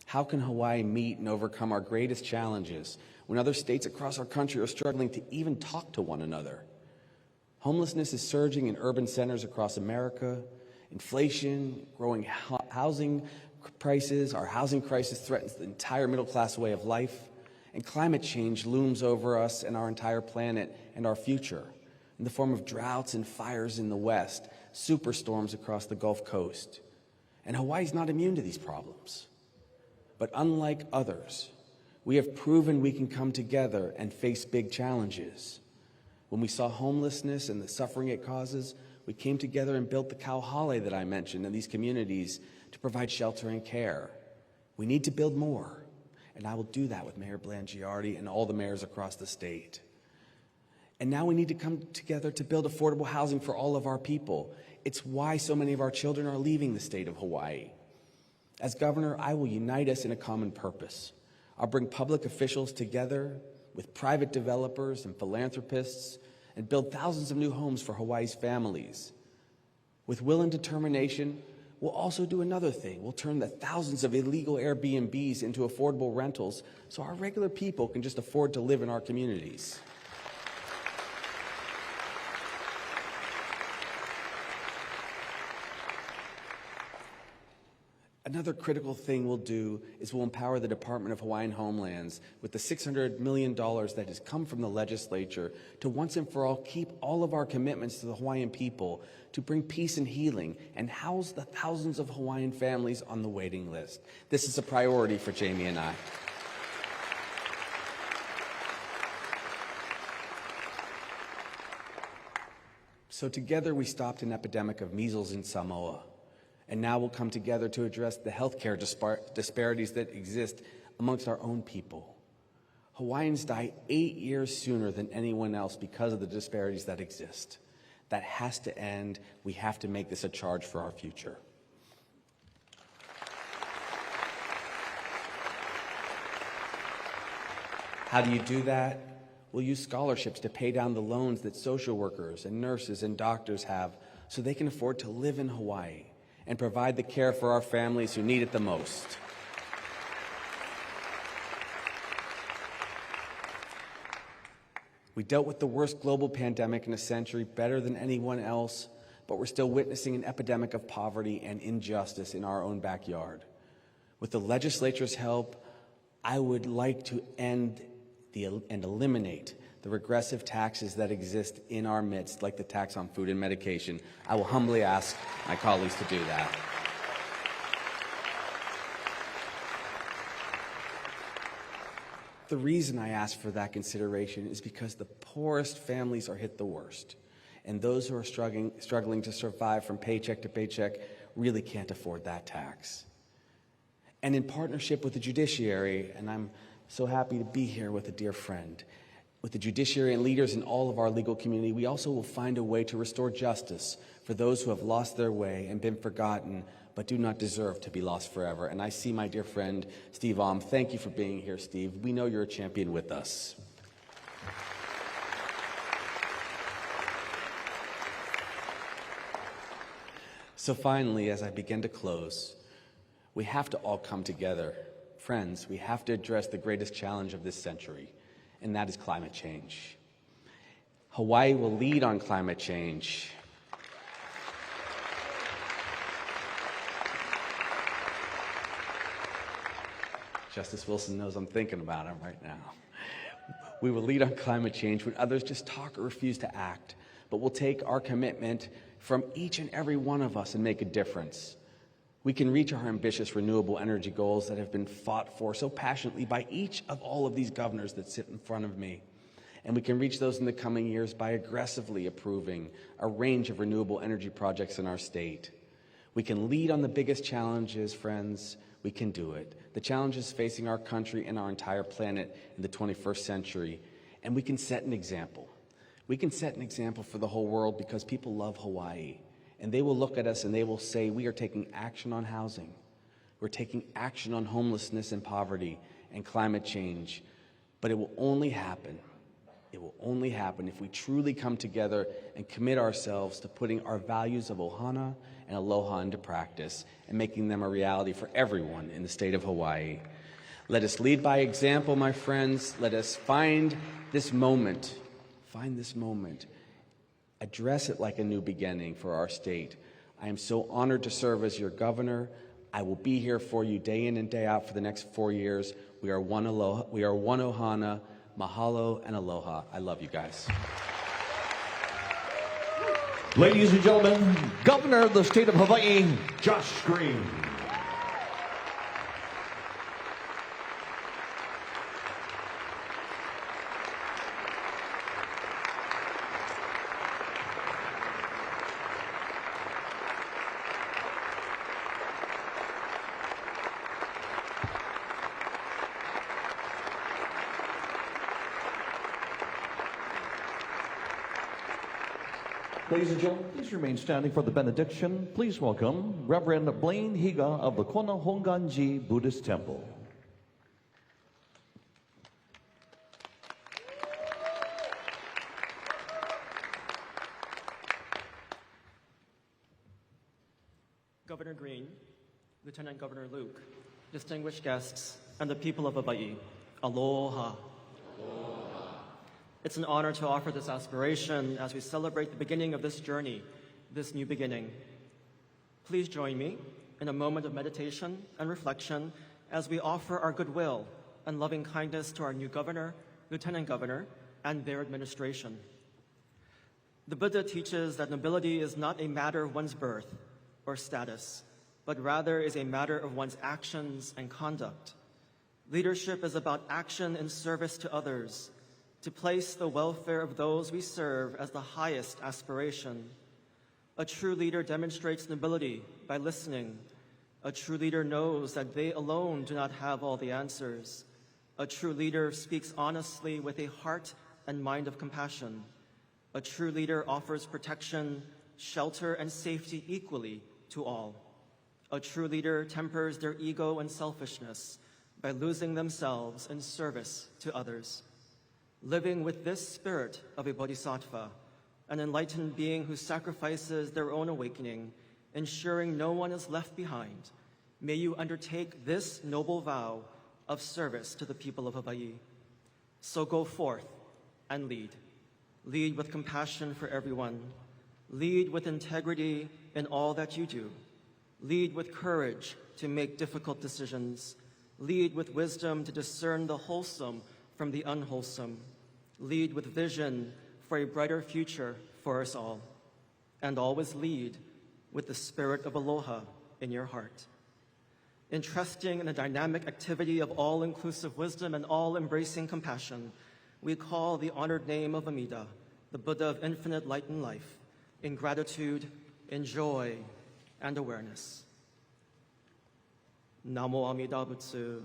S4: How can Hawaii meet and overcome our greatest challenges when other states across our country are struggling to even talk to one another? Homelessness is surging in urban centers across America. Inflation, growing housing prices, our housing crisis threatens the entire middle-class way of life, and climate change looms over us and our entire planet and our future in the form of droughts and fires in the West, superstorms across the Gulf Coast. And Hawaii's not immune to these problems. But unlike others, we have proven we can come together and face big challenges. When we saw homelessness and the suffering it causes, we came together and built the kauhale that I mentioned in these communities to provide shelter and care. We need to build more, and I will do that with Mayor Blangiardi and all the mayors across the state. And now we need to come together to build affordable housing for all of our people. It's why so many of our children are leaving the state of Hawaii. As governor, I will unite us in a common purpose. I'll bring public officials together with private developers and philanthropists and build thousands of new homes for Hawaii's families. With will and determination, we'll also do another thing. We'll turn the thousands of illegal Airbnbs into affordable rentals so our regular people can just afford to live in our communities. Another critical thing we'll do is we'll empower the Department of Hawaiian Homelands with the $600 million that has come from the legislature to once and for all keep all of our commitments to the Hawaiian people, to bring peace and healing, and house the thousands of Hawaiian families on the waiting list. This is a priority for Jamie and I. So together we stopped an epidemic of measles in Samoa, and now we'll come together to address the healthcare disparities that exist amongst our own people. Hawaiians die 8 years sooner than anyone else because of the disparities that exist. That has to end. We have to make this a charge for our future. How do you do that? We'll use scholarships to pay down the loans that social workers and nurses and doctors have so they can afford to live in Hawaii and provide the care for our families who need it the most. We dealt with the worst global pandemic in a century better than anyone else, but we're still witnessing an epidemic of poverty and injustice in our own backyard. With the legislature's help, I would like to end and eliminate the regressive taxes that exist in our midst, like the tax on food and medication. I will humbly ask my colleagues to do that. The reason I ask for that consideration is because the poorest families are hit the worst, and those who are struggling to survive from paycheck to paycheck really can't afford that tax. And in partnership with the judiciary, and I'm so happy to be here with a dear friend, with the judiciary and leaders in all of our legal community, we also will find a way to restore justice for those who have lost their way and been forgotten, but do not deserve to be lost forever. And I see my dear friend, Steve Alm. Thank you for being here, Steve. We know you're a champion with us. So finally, as I begin to close, we have to all come together. Friends, we have to address the greatest challenge of this century, and that is climate change. Hawaii will lead on climate change. Justice Wilson knows I'm thinking about him right now. We will lead on climate change when others just talk or refuse to act, but we'll take our commitment from each and every one of us and make a difference. We can reach our ambitious renewable energy goals that have been fought for so passionately by each of all of these governors that sit in front of me. And we can reach those in the coming years by aggressively approving a range of renewable energy projects in our state. We can lead on the biggest challenges, friends. We can do it. The challenges facing our country and our entire planet in the 21st century. And we can set an example. We can set an example for the whole world because people love Hawaii. And they will look at us and they will say, we are taking action on housing. We're taking action on homelessness and poverty and climate change. But it will only happen if we truly come together and commit ourselves to putting our values of ohana and aloha into practice and making them a reality for everyone in the state of Hawaii. Let us lead by example, my friends. Let us find this moment. Address it like a new beginning for our state. I am so honored to serve as your governor. I will be here for you day in and day out for the next 4 years. We are one aloha. We are one ohana. Mahalo and aloha. I love you guys.
S2: Ladies and gentlemen, Governor of the state of Hawaii, Josh Green. Ladies and gentlemen, please remain standing for the benediction. Please welcome Reverend Blaine Higa of the Kona Honganji Buddhist Temple.
S7: Governor Green, Lieutenant Governor Luke, distinguished guests, and the people of Hawaii, aloha. It's an honor to offer this aspiration as we celebrate the beginning of this journey, this new beginning. Please join me in a moment of meditation and reflection as we offer our goodwill and loving kindness to our new governor, lieutenant governor, and their administration. The Buddha teaches that nobility is not a matter of one's birth or status, but rather is a matter of one's actions and conduct. Leadership is about action in service to others, to place the welfare of those we serve as the highest aspiration. A true leader demonstrates nobility by listening. A true leader knows that they alone do not have all the answers. A true leader speaks honestly with a heart and mind of compassion. A true leader offers protection, shelter, and safety equally to all. A true leader tempers their ego and selfishness by losing themselves in service to others. Living with this spirit of a bodhisattva, an enlightened being who sacrifices their own awakening, ensuring no one is left behind, may you undertake this noble vow of service to the people of Hawaii. So go forth and lead. Lead with compassion for everyone. Lead with integrity in all that you do. Lead with courage to make difficult decisions. Lead with wisdom to discern the wholesome from the unwholesome. Lead with vision for a brighter future for us all. And always lead with the spirit of aloha in your heart. Entrusting in the dynamic activity of all-inclusive wisdom and all-embracing compassion, we call the honored name of Amida, the Buddha of infinite light and life, in gratitude, in joy, and awareness. Namo Amida Butsu,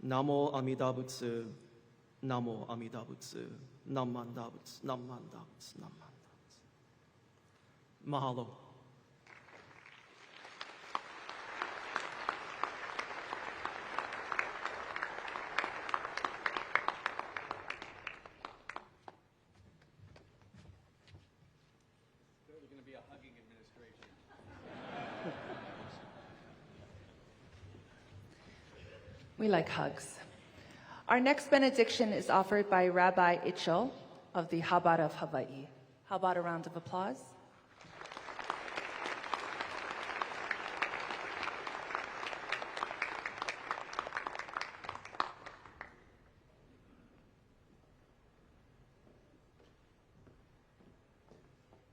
S7: Namo Amida Butsu, Namo Amida Butsu, Namanda Butsu, Namanda Butsu, Namanda Butsu. Mahalo.
S3: We like hugs. Our next benediction is offered by Rabbi Itchel of the Chabad of Hawaii. How about a round of applause?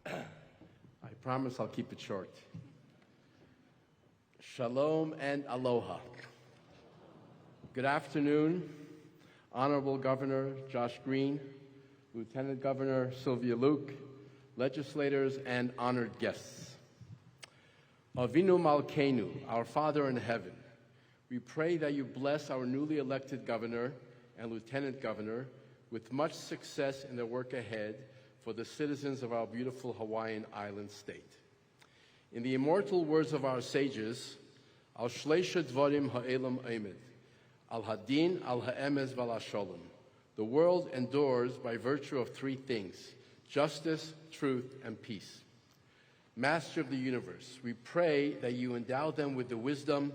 S8: I promise I'll keep it short. Shalom and aloha. Good afternoon, Honorable Governor Josh Green, Lieutenant Governor Sylvia Luke, legislators, and honored guests. Avinu Malkeinu, our Father in heaven, we pray that you bless our newly elected governor and lieutenant governor with much success in their work ahead for the citizens of our beautiful Hawaiian island state. In the immortal words of our sages, Al Shleisha Dvarim Ha'elam Emed, Al Hadin, Al Ha'emes, Val Shalom. The world endures by virtue of three things: justice, truth, and peace. Master of the universe, we pray that you endow them with the wisdom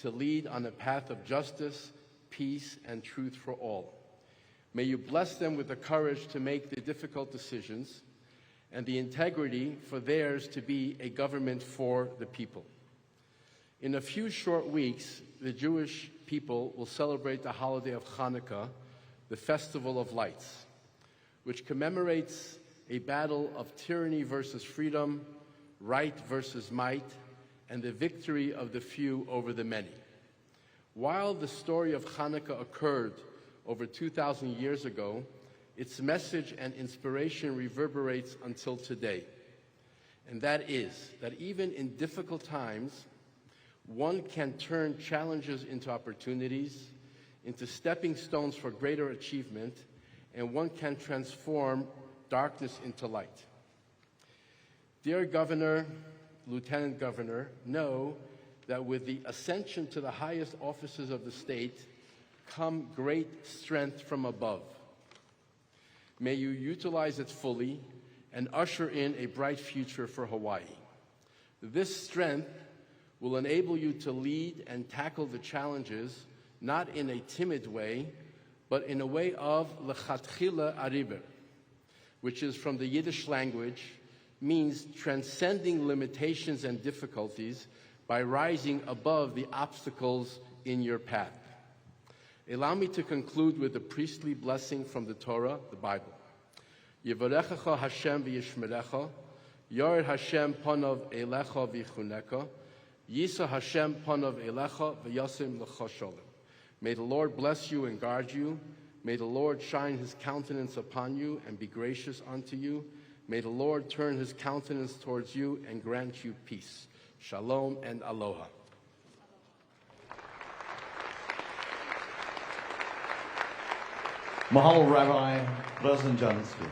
S8: to lead on a path of justice, peace, and truth for all. May you bless them with the courage to make the difficult decisions and the integrity for theirs to be a government for the people. In a few short weeks, the Jewish people will celebrate the holiday of Hanukkah, the Festival of Lights, which commemorates a battle of tyranny versus freedom, right versus might, and the victory of the few over the many. While the story of Hanukkah occurred over 2,000 years ago, its message and inspiration reverberates until today. And that is that even in difficult times, one can turn challenges into opportunities, into stepping stones for greater achievement, and one can transform darkness into light. Dear Governor, Lieutenant Governor, know that with the ascension to the highest offices of the state come great strength from above. May you utilize it fully and usher in a bright future for Hawaii. This strength will enable you to lead and tackle the challenges not in a timid way, but in a way of lechatchila ariber, which is from the Yiddish language, means transcending limitations and difficulties by rising above the obstacles in your path. Allow me to conclude with a priestly blessing from the Torah, the Bible. Yevarechecha Hashem v'yishmerecha, Yored Hashem panov elecha v'chuneka, Yisa Hashem panov elecha v'yasim l'cha shalom. May the Lord bless you and guard you. May the Lord shine his countenance upon you and be gracious unto you. May the Lord turn his countenance towards you and grant you peace. Shalom and aloha.
S2: Mahalo, Rabbi Blazanjansky.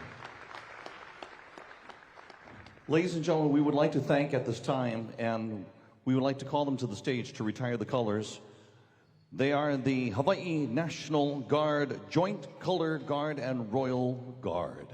S2: Ladies and gentlemen, we would like to thank at this time, and we would like to call them to the stage to retire the colors. They are the Hawaii National Guard, Joint Color Guard, and Royal Guard.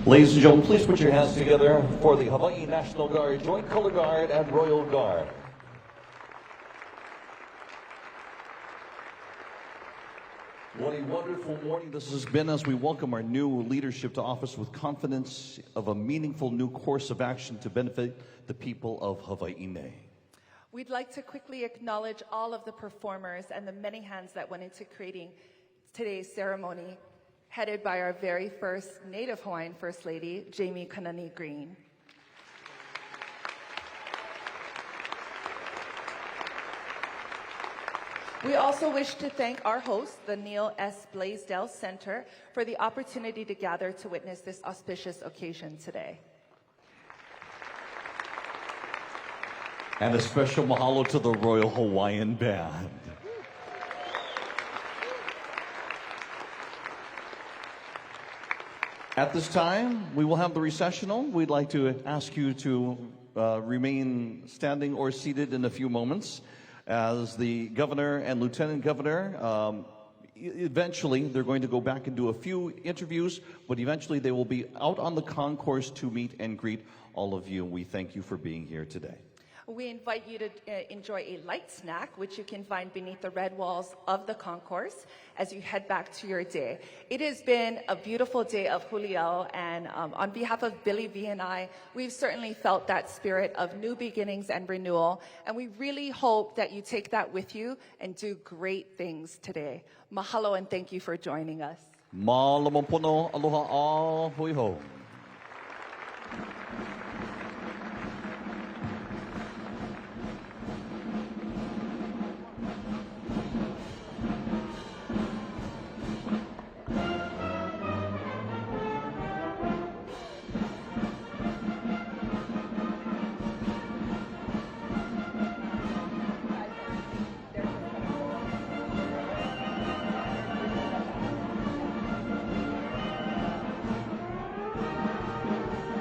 S2: Ladies and gentlemen, please put your hands together for the Hawaii National Guard, Joint Color Guard, and Royal Guard. What a wonderful morning this has been as we welcome our new leadership to office with confidence of a meaningful new course of action to benefit the people of Hawaii.
S3: We'd like to quickly acknowledge all of the performers and the many hands that went into creating today's ceremony, headed by our very first Native Hawaiian First Lady, Jamie Kanani Green. We also wish to thank our host, the Neil S. Blaisdell Center, for the opportunity to gather to witness this auspicious occasion today.
S2: And a special mahalo to the Royal Hawaiian Band. At this time, we will have the recessional. We'd like to ask you to remain standing or seated in a few moments as the governor and lieutenant governor, eventually they're going to go back and do a few interviews, but eventually they will be out on the concourse to meet and greet all of you. We thank you for being here today.
S3: We invite you to enjoy a light snack, which you can find beneath the red walls of the concourse as you head back to your day. It has been a beautiful day of Juliao, and on behalf of Billy V and I, we've certainly felt that spirit of new beginnings and renewal, and we really hope that you take that with you and do great things today. Mahalo and thank you for joining us.
S2: Malamopono, aloha a hui ho.